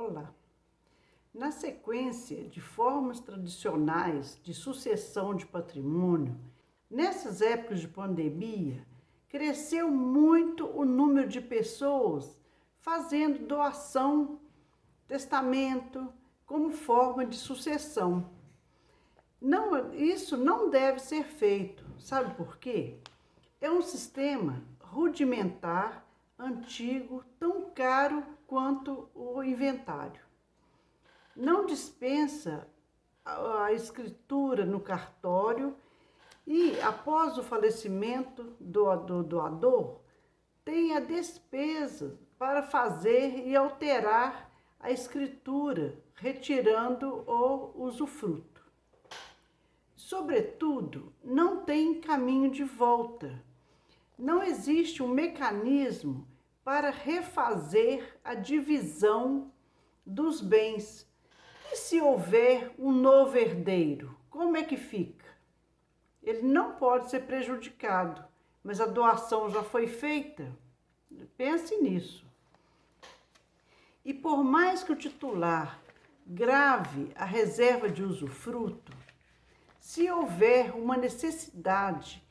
Olá! Na sequência de formas tradicionais de sucessão de patrimônio, nessas épocas de pandemia, cresceu muito o número de pessoas fazendo doação, testamento, como forma de sucessão. Isso não deve ser feito. Sabe por quê? É um sistema rudimentar, antigo, tão caro quanto o inventário. Não dispensa a escritura no cartório e, após o falecimento do doador, tem a despesa para fazer e alterar a escritura, retirando o usufruto. Sobretudo, não tem caminho de volta. Não existe um mecanismo para refazer a divisão dos bens. E se houver um novo herdeiro, como é que fica? Ele não pode ser prejudicado, mas a doação já foi feita. Pense nisso. E por mais que o titular grave a reserva de usufruto, se houver uma necessidade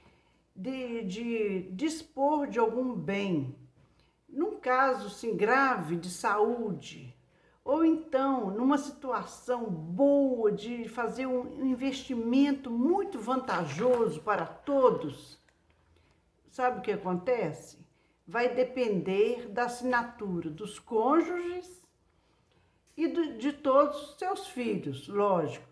de dispor de algum bem, num caso assim, grave de saúde, ou então numa situação boa de fazer um investimento muito vantajoso para todos, sabe o que acontece? Vai depender da assinatura dos cônjuges e de todos os seus filhos, lógico.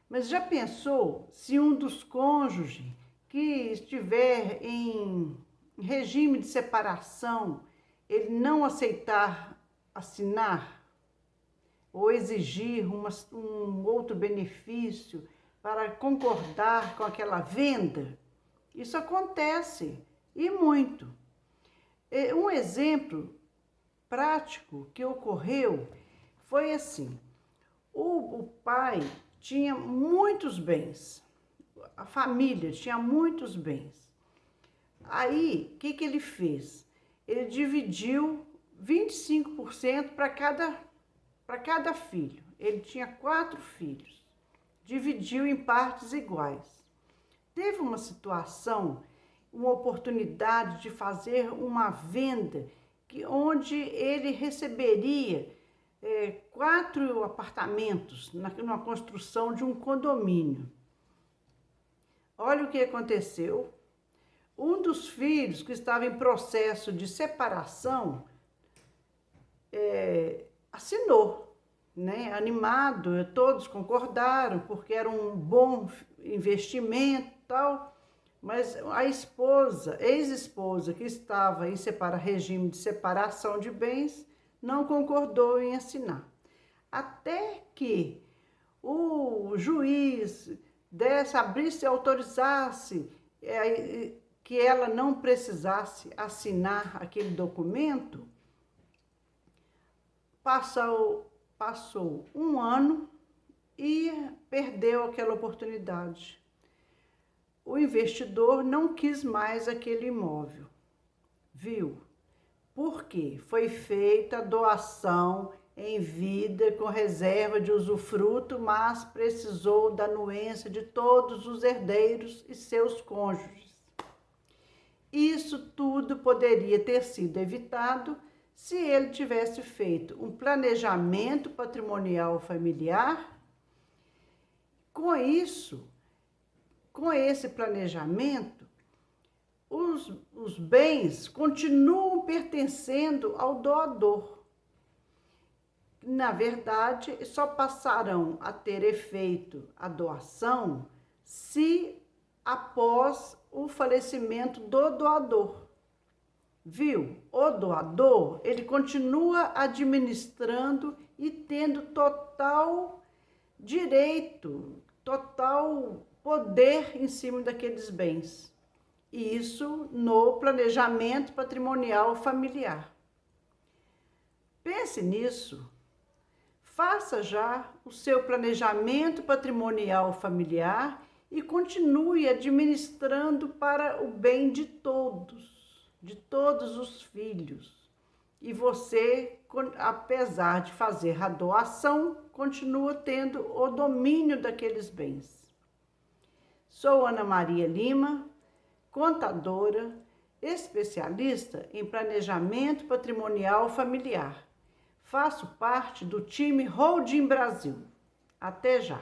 Mas já pensou se um dos cônjuges que estiver em regime de separação, ele não aceitar assinar ou exigir um outro benefício para concordar com aquela venda? Isso acontece e muito. Um exemplo prático que ocorreu foi assim: o pai tinha muitos bens, a família tinha muitos bens. Aí, o que ele fez? Ele dividiu 25% para cada filho. Ele tinha 4 filhos, dividiu em partes iguais. Teve uma situação, uma oportunidade de fazer uma venda onde ele receberia 4 apartamentos numa construção de um condomínio. Olha o que aconteceu. Um dos filhos que estava em processo de separação assinou, né? Animado, todos concordaram porque era um bom investimento e tal, mas a ex-esposa que estava em regime de separação de bens, não concordou em assinar. Até que o juiz abrisse e autorizasse que ela não precisasse assinar aquele documento, passou um ano e perdeu aquela oportunidade. O investidor não quis mais aquele imóvel, viu? Porque foi feita a doação em vida com reserva de usufruto, mas precisou da anuência de todos os herdeiros e seus cônjuges. Isso tudo poderia ter sido evitado se ele tivesse feito um planejamento patrimonial familiar. Com esse planejamento, os bens continuam pertencendo ao doador. Na verdade, só passarão a ter efeito a doação se após o falecimento do doador. Viu? O doador, ele continua administrando e tendo total direito, total poder em cima daqueles bens. E isso no planejamento patrimonial familiar. Pense nisso. Faça já o seu planejamento patrimonial familiar e continue administrando para o bem de todos os filhos. E você apesar de fazer a doação, continua tendo o domínio daqueles bens. Sou Ana Maria Lima, contadora, especialista em planejamento patrimonial familiar. Faço parte do time Holding Brasil. Até já!